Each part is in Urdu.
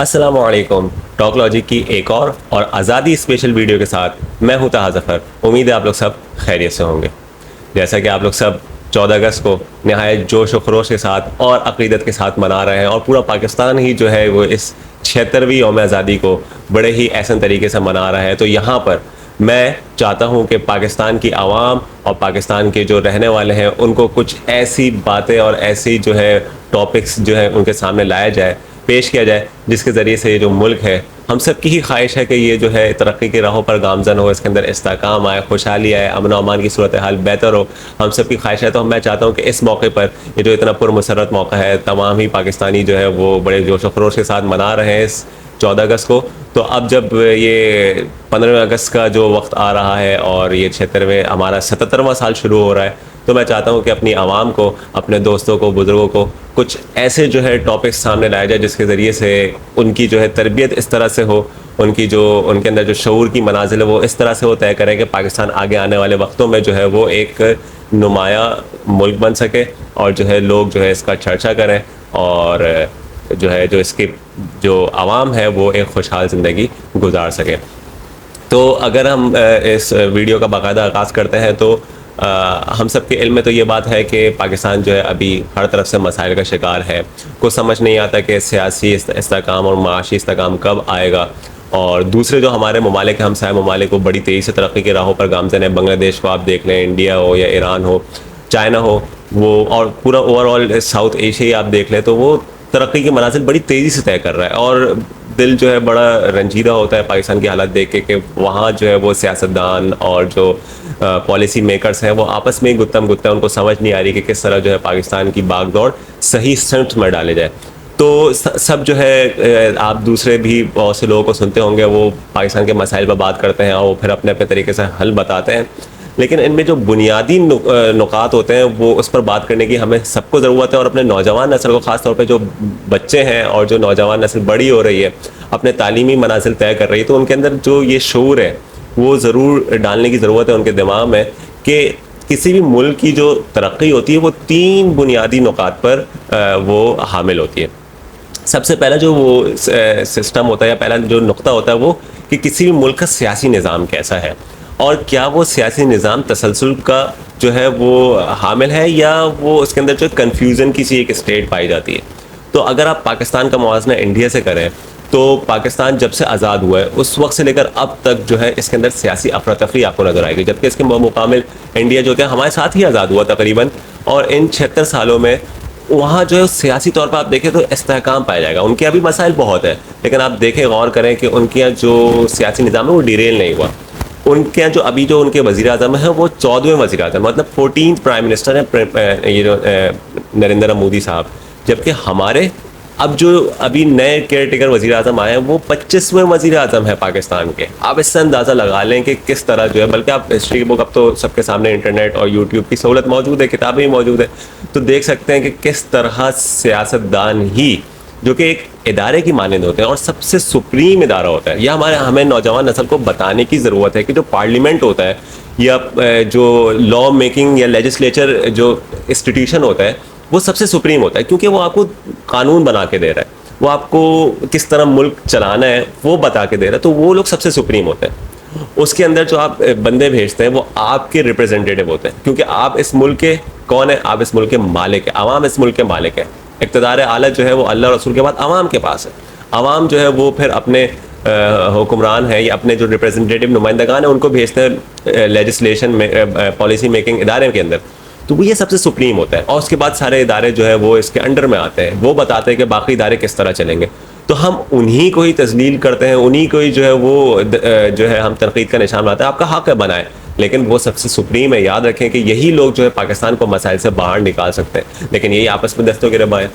السلام علیکم. ٹاکلوجی کی ایک اور آزادی اسپیشل ویڈیو کے ساتھ میں ہوں طاہر ظفر. امید ہے آپ لوگ سب خیریت سے ہوں گے. جیسا کہ آپ لوگ سب 14 اگست کو نہایت جوش و خروش کے ساتھ اور عقیدت کے ساتھ منا رہے ہیں، اور پورا پاکستان ہی جو ہے وہ اس 76ویں یوم آزادی کو بڑے ہی احسن طریقے سے منا رہا ہے. تو یہاں پر میں چاہتا ہوں کہ پاکستان کی عوام اور پاکستان کے جو رہنے والے ہیں ان کو کچھ ایسی باتیں اور ایسی جو ہے ٹاپکس جو ہے ان کے سامنے لایا جائے، پیش کیا جائے، جس کے ذریعے سے یہ جو ملک ہے، ہم سب کی ہی خواہش ہے کہ یہ جو ہے ترقی کی راہوں پر گامزن ہو، اس کے اندر استحکام آئے، خوشحالی آئے، امن و امان کی صورتحال بہتر ہو. ہم سب کی خواہش ہے. تو میں چاہتا ہوں کہ اس موقع پر یہ جو اتنا پرمسرت موقع ہے، تمام ہی پاکستانی جو ہے وہ بڑے جوش و خروش کے ساتھ منا رہے ہیں اس 14 اگست کو. تو اب جب یہ 15 اگست کا جو وقت آ رہا ہے اور یہ 76ویں ہمارا 77واں سال شروع ہو رہا ہے، تو میں چاہتا ہوں کہ اپنی عوام کو، اپنے دوستوں کو، بزرگوں کو کچھ ایسے جو ہے ٹاپکس سامنے لایا جائے جس کے ذریعے سے ان کی جو ہے تربیت اس طرح سے ہو، ان کے اندر جو شعور کی منازل ہے وہ اس طرح سے وہ طے کریں کہ پاکستان آگے آنے والے وقتوں میں جو ہے وہ ایک نمایاں ملک بن سکے، اور جو ہے لوگ جو ہے اس کا چرچا کریں، اور جو ہے جو اس کی جو عوام ہے وہ ایک خوشحال زندگی گزار سکے. تو اگر ہم اس ویڈیو کا باقاعدہ آغاز کرتے ہیں تو ہم سب کے علم میں تو یہ بات ہے کہ پاکستان جو ہے ابھی ہر طرف سے مسائل کا شکار ہے. کچھ سمجھ نہیں آتا کہ سیاسی استحکام اور معاشی استحکام کب آئے گا، اور دوسرے جو ہمارے ممالک ہیں، ہمسائے ممالک، وہ بڑی تیزی سے ترقی کی راہوں پر گامزن ہیں. بنگلہ دیش کو آپ دیکھ لیں، انڈیا ہو یا ایران ہو، چائنا ہو، وہ اور پورا اوور آل ساؤتھ ایشیا آپ دیکھ لیں تو وہ ترقی کی منازل بڑی تیزی سے طے کر رہا ہے. اور دل جو ہے بڑا رنجیدہ ہوتا ہے پاکستان کی حالت دیکھ کے کہ وہاں جو ہے وہ سیاستدان اور جو پالیسی میکرز ہیں وہ آپس میں ہی گتم گتہ، ان کو سمجھ نہیں آ رہی کہ کس طرح جو ہے پاکستان کی باغ دوڑ صحیح سمت میں ڈالے جائے. تو سب جو ہے آپ دوسرے بھی بہت سے لوگوں کو سنتے ہوں گے، وہ پاکستان کے مسائل پر بات کرتے ہیں اور وہ پھر اپنے اپنے طریقے سے حل بتاتے ہیں، لیکن ان میں جو بنیادی نکات ہوتے ہیں وہ اس پر بات کرنے کی ہمیں سب کو ضرورت ہے. اور اپنے نوجوان نسل کو، خاص طور پہ جو بچے ہیں اور جو نوجوان نسل بڑی ہو رہی ہے، اپنے تعلیمی منازل طے کر رہی ہے، تو ان کے اندر جو یہ شعور ہے وہ ضرور ڈالنے کی ضرورت ہے ان کے دماغ میں کہ کسی بھی ملک کی جو ترقی ہوتی ہے وہ 3 بنیادی نکات پر وہ حامل ہوتی ہے. سب سے پہلا جو وہ سسٹم ہوتا ہے یا پہلا جو نقطہ ہوتا ہے وہ کہ کسی بھی ملک کا سیاسی نظام کیسا ہے، اور کیا وہ سیاسی نظام تسلسل کا جو ہے وہ حامل ہے، یا وہ اس کے اندر جو کنفیوژن کی سی ایک اسٹیٹ پائی جاتی ہے. تو اگر آپ پاکستان کا موازنہ انڈیا سے کریں تو پاکستان جب سے آزاد ہوا ہے اس وقت سے لے کر اب تک جو ہے اس کے اندر سیاسی افراتفری آپ کو نظر آئے گی، جبکہ اس کے مقابل انڈیا جو کہ ہمارے ساتھ ہی آزاد ہوا تقریباً، اور ان 76 سالوں میں وہاں جو ہے سیاسی طور پر آپ دیکھیں تو استحکام پایا جائے گا. ان کے ابھی مسائل بہت ہیں، لیکن آپ دیکھیں، غور کریں کہ ان کے جو سیاسی نظام ہے وہ ڈیریل نہیں ہوا. ان کے جو ابھی جو ان کے وزیر اعظم ہیں وہ 14ویں وزیر اعظم، مطلب 14th پرائم منسٹر ہیں یہ جو نریندر مودی صاحب، جبکہ ہمارے اب جو ابھی نئے کیئر ٹیکر وزیر اعظم آئے ہیں وہ 25ویں وزیر اعظم ہیں پاکستان کے. آپ اس سے اندازہ لگا لیں کہ کس طرح جو ہے، بلکہ آپ ہسٹری بک اب تو سب کے سامنے انٹرنیٹ اور یوٹیوب کی سہولت موجود ہے، کتابیں بھی موجود ہیں، تو دیکھ سکتے ہیں کہ کس طرح سیاستدان ہی جو کہ ایک ادارے کی مانند ہوتے ہیں اور سب سے سپریم ادارہ ہوتا ہے. یہ ہمیں نوجوان نسل کو بتانے کی ضرورت ہے کہ جو پارلیمنٹ ہوتا ہے یا جو لا میکنگ یا لیجسلیچر جو انسٹیٹیوشن ہوتا ہے وہ سب سے سپریم ہوتا ہے، کیونکہ وہ آپ کو قانون بنا کے دے رہا ہے، وہ آپ کو کس طرح ملک چلانا ہے وہ بتا کے دے رہا ہے. تو وہ لوگ سب سے سپریم ہوتے ہیں. اس کے اندر جو آپ بندے بھیجتے ہیں وہ آپ کے ریپرزینٹیو ہوتے ہیں، کیونکہ آپ اس ملک کے کون ہیں؟ آپ اس ملک کے مالک ہیں. عوام اس ملک کے مالک ہیں. اقتدار اعلیٰ جو ہے وہ اللہ اور رسول کے بعد عوام کے پاس ہے. عوام جو ہے وہ پھر اپنے حکمران ہیں یا اپنے جو ریپرزینٹیو نمائندگان ہیں ان کو بھیجتے ہیں لیجسلیشن میں، پالیسی میکنگ ادارے کے اندر. تو وہ یہ سب سے سپریم ہوتا ہے، اور اس کے بعد سارے ادارے جو ہے وہ اس کے انڈر میں آتے ہیں، وہ بتاتے ہیں کہ باقی ادارے کس طرح چلیں گے. تو ہم انہی کو ہی تذلیل کرتے ہیں، انہی کو ہی جو ہے وہ جو ہے ہم تنقید کا نشان بناتے ہیں. آپ کا حق ہے بنائیں، لیکن وہ سب سے سپریم ہے. یاد رکھیں کہ یہی لوگ جو ہے پاکستان کو مسائل سے باہر نکال سکتے ہیں، لیکن یہی آپس میں دستوں گرباں ہیں،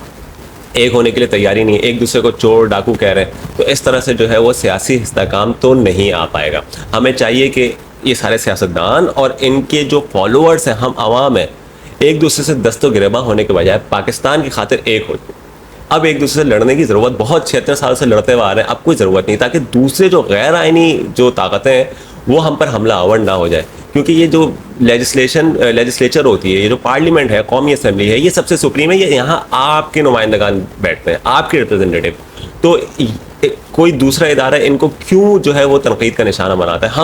ایک ہونے کے لیے تیاری نہیں ہے، ایک دوسرے کو چور ڈاکو کہہ رہے ہیں. تو اس طرح سے جو ہے وہ سیاسی استحکام تو نہیں آ پائے گا. ہمیں چاہیے کہ یہ سارے سیاستدان اور ان کے جو فالوورز ہیں، ہم عوام ہیں، ایک دوسرے سے دست و گریباں ہونے کے بجائے پاکستان کی خاطر ایک ہو جائے. اب ایک دوسرے سے لڑنے کی ضرورت، بہت 76 سال سے لڑتے ہوئے آ رہے ہیں، اب کوئی ضرورت نہیں، تاکہ دوسرے جو غیر آئینی جو طاقتیں ہیں وہ ہم پر حملہ آور نہ ہو جائے. کیونکہ یہ جو لیجسلیچر ہوتی ہے، یہ جو پارلیمنٹ ہے، قومی اسمبلی ہے، یہ سب سے سپریم ہے. یہ یہاں آپ کے نمائندگان بیٹھتے ہیں، آپ کے ریپرزینٹیو. تو کوئی دوسرا ادارہ ان کو کیوں جو ہے وہ تنقید کا نشانہ بناتا ہے؟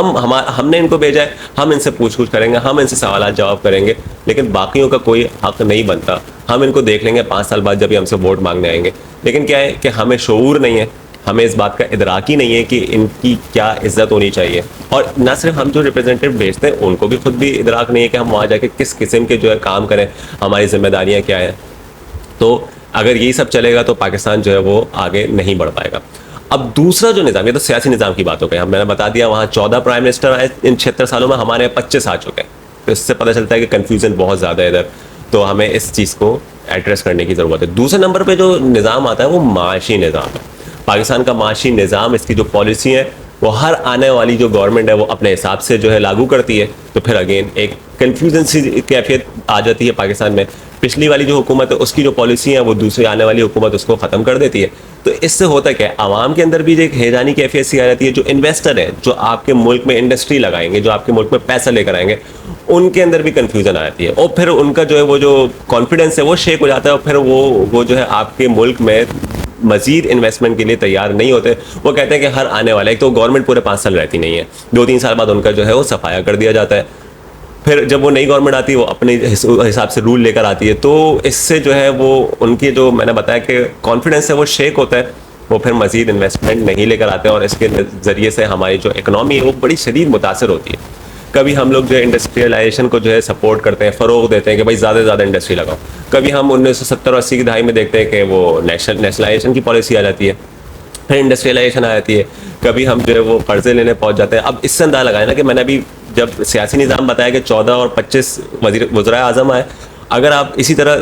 ہم نے ان کو بھیجا ہے، ہم ان سے پوچھ کریں گے، ہم ان سے سوالات جواب کریں گے، لیکن باقیوں کا کوئی حق نہیں بنتا. ہم ان کو دیکھ لیں گے 5 سال بعد جب یہ ہم سے ووٹ مانگنے آئیں گے. لیکن کیا ہے کہ ہمیں شعور نہیں ہے، ہمیں اس بات کا ادراک ہی نہیں ہے کہ ان کی کیا عزت ہونی چاہیے. اور نہ صرف ہم جو ریپرزینٹیو بھیجتے ہیں ان کو بھی خود بھی ادراک نہیں ہے کہ ہم وہاں جا کے کس قسم کے جو ہے کام کریں، ہماری ذمہ داریاں کیا ہیں. تو اگر یہی سب چلے گا تو پاکستان جو ہے وہ آگے نہیں بڑھ پائے گا. اب دوسرا جو نظام، یہ تو سیاسی نظام کی بات ہو گئی. میں نے بتا دیا وہاں 14 پرائم منسٹر آئے ان 76 سالوں میں، ہمارے 25 آ چکے ہیں. تو اس سے پتہ چلتا ہے کہ کنفیوژن بہت زیادہ ہے ادھر. تو ہمیں اس چیز کو ایڈریس کرنے کی ضرورت ہے. دوسرے نمبر پہ جو نظام آتا ہے وہ معاشی نظام ہے. پاکستان کا معاشی نظام، اس کی جو پالیسی ہے وہ ہر آنے والی جو گورنمنٹ ہے وہ اپنے حساب سے جو ہے لاگو کرتی ہے. تو پھر اگین ایک کنفیوژن سی کیفیت آ جاتی ہے پاکستان میں. پچھلی والی جو حکومت ہے اس کی جو پالیسی ہیں وہ دوسری آنے والی حکومت اس کو ختم کر دیتی ہے. تو اس سے ہوتا کیا ہے، عوام کے اندر بھی ایک حیرانی کیفیت سی آ جاتی ہے. جو انویسٹر ہیں، جو آپ کے ملک میں انڈسٹری لگائیں گے، جو آپ کے ملک میں پیسہ لے کر آئیں گے، ان کے اندر بھی کنفیوژن آ جاتی ہے. اور پھر ان کا جو ہے وہ جو کانفیڈنس ہے وہ شیک ہو جاتا ہے. اور پھر وہ جو ہے آپ کے ملک میں مزید انویسٹمنٹ کے لیے تیار نہیں ہوتے. وہ کہتے ہیں کہ ہر آنے والا، ایک تو گورنمنٹ پورے 5 سال رہتی نہیں ہے، 2-3 سال بعد ان کا جو ہے وہ صفایا کر دیا جاتا ہے. پھر جب وہ نئی گورنمنٹ آتی ہے وہ اپنے حساب سے رول لے کر آتی ہے. تو اس سے جو ہے وہ ان کی جو میں نے بتایا کہ کانفیڈنس ہے وہ شیک ہوتا ہے. وہ پھر مزید انویسٹمنٹ نہیں لے کر آتے ہیں اور اس کے ذریعے سے ہماری جو اکنامی ہے وہ بڑی شدید متاثر ہوتی ہے. کبھی ہم لوگ جو ہے انڈسٹریلائزیشن کو جو ہے سپورٹ کرتے ہیں، فروغ دیتے ہیں کہ بھائی زیادہ سے زیادہ انڈسٹری لگاؤ. کبھی ہم 1970-80 کی دہائی میں دیکھتے ہیں کہ وہ نیشنلائزیشن کی پالیسی آ جاتی ہے، پھر انڈسٹریلائزیشن آ جاتی ہے. کبھی ہم جو ہے وہ قرضے لینے پہنچ جاتے ہیں. اب اس سے اندازہ لگائیں نا کہ میں نے ابھی جب سیاسی نظام بتایا کہ 14 اور 25 وزرائے اعظم آئے، اگر آپ اسی طرح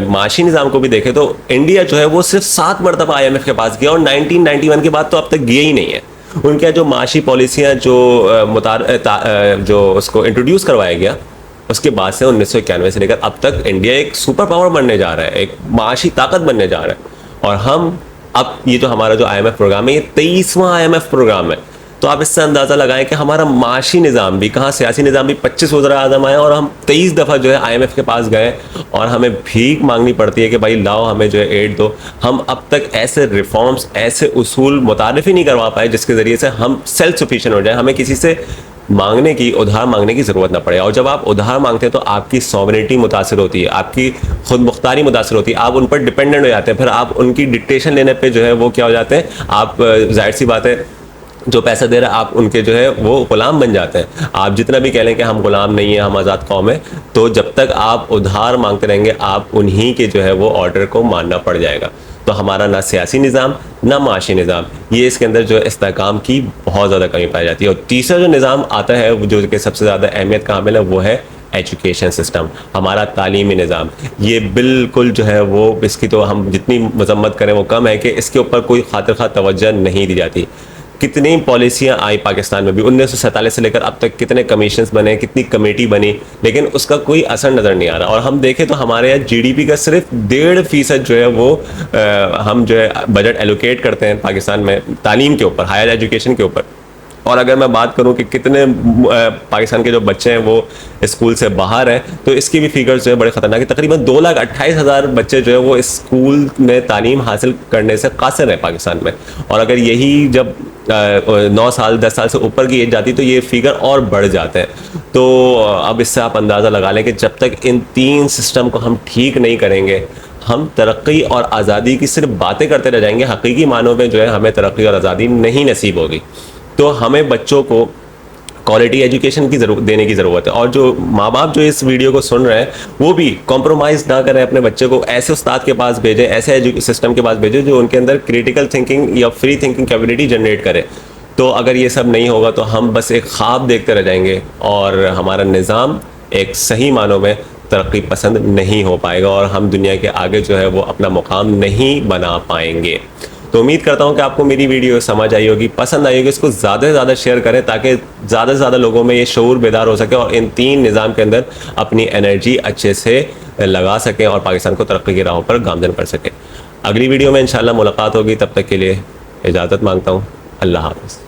معاشی نظام کو بھی دیکھیں تو انڈیا جو ہے وہ صرف 7 مرتبہ IMF کے پاس گیا اور 1991 کے بعد تو اب تک گیا ہی نہیں ہے. ان کے جو معاشی پالیسیاں جو اس کو انٹروڈیوس کروایا گیا اس کے بعد سے 1991 سے لے کر اب تک انڈیا ایک سپر پاور بننے جا رہا ہے، ایک معاشی طاقت بننے جا رہا ہے. اور ہم اب یہ جو ہمارا جو IMF پروگرام ہے یہ 23واں IMF پروگرام ہے. تو آپ اس سے اندازہ لگائیں کہ ہمارا معاشی نظام بھی کہاں، سیاسی نظام بھی 25 وزراء اعظم آئے اور ہم 23 دفعہ جو ہے IMF کے پاس گئے اور ہمیں بھیک مانگنی پڑتی ہے کہ بھائی لاؤ ہمیں جو ہے ایڈ دو. ہم اب تک ایسے ریفارمز، ایسے اصول متعارف ہی نہیں کروا پائے جس کے ذریعے سے ہم سیلف سفیشینٹ ہو جائیں، ہمیں کسی سے مانگنے کی، ادھار مانگنے کی ضرورت نہ پڑے. اور جب آپ ادھار مانگتے ہیں تو آپ کی سوورنٹی متاثر ہوتی ہے، آپ کی خود مختاری متاثر ہوتی ہے، آپ ان پر ڈپینڈنٹ ہو جاتے ہیں. پھر آپ ان کی ڈکٹیشن لینے پہ جو ہے وہ کیا ہو جاتے ہیں، آپ ظاہر سی بات ہے جو پیسہ دے رہا ہے آپ ان کے جو ہے وہ غلام بن جاتے ہیں. آپ جتنا بھی کہہ لیں کہ ہم غلام نہیں ہیں، ہم آزاد قوم ہیں، تو جب تک آپ ادھار مانگتے رہیں گے آپ انہی کے جو ہے وہ آرڈر کو ماننا پڑ جائے گا. تو ہمارا نہ سیاسی نظام نہ معاشی نظام، یہ اس کے اندر جو استحکام کی بہت زیادہ کمی پائی جاتی ہے. اور تیسرا جو نظام آتا ہے جو کہ سب سے زیادہ اہمیت کا حامل ہے وہ ہے ایجوکیشن سسٹم، ہمارا تعلیمی نظام. یہ بالکل جو ہے وہ اس کی تو ہم جتنی مذمت کریں وہ کم ہے کہ اس کے اوپر کوئی خاطر خواہ توجہ نہیں دی جاتی. کتنی پالیسیاں آئی پاکستان میں بھی 1947 سے لے کر اب تک، کتنے کمیشنز بنے، کتنی کمیٹی بنی، لیکن اس کا کوئی اثر نظر نہیں آ رہا. اور ہم دیکھیں تو ہمارے یہاں GDP کا صرف 1.5% جو ہے وہ ہم جو ہے بجٹ ایلوکیٹ کرتے ہیں پاکستان میں تعلیم کے اوپر، ہائر ایجوکیشن کے اوپر. اور اگر میں بات کروں کہ کتنے پاکستان کے جو بچے ہیں وہ اسکول سے باہر ہیں تو اس کی بھی فگرز جو ہے بڑے خطرناک ہے. تقریباً 228,000 بچے جو ہے وہ اسکول میں تعلیم حاصل کرنے سے قاصر ہیں پاکستان میں. اور اگر یہی جب 9 سال 10 سال سے اوپر کی ایج جاتی تو یہ فگر اور بڑھ جاتے ہیں. تو اب اس سے آپ اندازہ لگا لیں کہ جب تک ان 3 سسٹم کو ہم ٹھیک نہیں کریں گے ہم ترقی اور آزادی کی صرف باتیں کرتے رہ جائیں گے، حقیقی معنوں میں جو ہے ہمیں ترقی اور آزادی نہیں نصیب ہوگی. تو ہمیں بچوں کو کوالٹی ایجوکیشن کی دینے کی ضرورت ہے. اور جو ماں باپ جو اس ویڈیو کو سن رہے ہیں وہ بھی کمپرومائز نہ کریں، اپنے بچے کو ایسے استاد کے پاس بھیجیں، ایسے سسٹم کے پاس بھیجیں جو ان کے اندر کریٹیکل تھنکنگ یا فری تھنکنگ کیپیبلٹی جنریٹ کرے. تو اگر یہ سب نہیں ہوگا تو ہم بس ایک خواب دیکھتے رہ جائیں گے اور ہمارا نظام ایک صحیح معنوں میں ترقی پسند نہیں ہو پائے گا اور ہم دنیا کے آگے جو ہے وہ اپنا مقام نہیں بنا پائیں گے. تو امید کرتا ہوں کہ آپ کو میری ویڈیو سمجھ آئی ہوگی، پسند آئی ہوگی. اس کو زیادہ سے زیادہ شیئر کریں تاکہ زیادہ سے زیادہ لوگوں میں یہ شعور بیدار ہو سکے اور ان 3 نظام کے اندر اپنی انرجی اچھے سے لگا سکیں اور پاکستان کو ترقی کی راہوں پر گامزن کر سکیں. اگلی ویڈیو میں انشاءاللہ ملاقات ہوگی، تب تک کے لیے اجازت مانگتا ہوں. اللہ حافظ.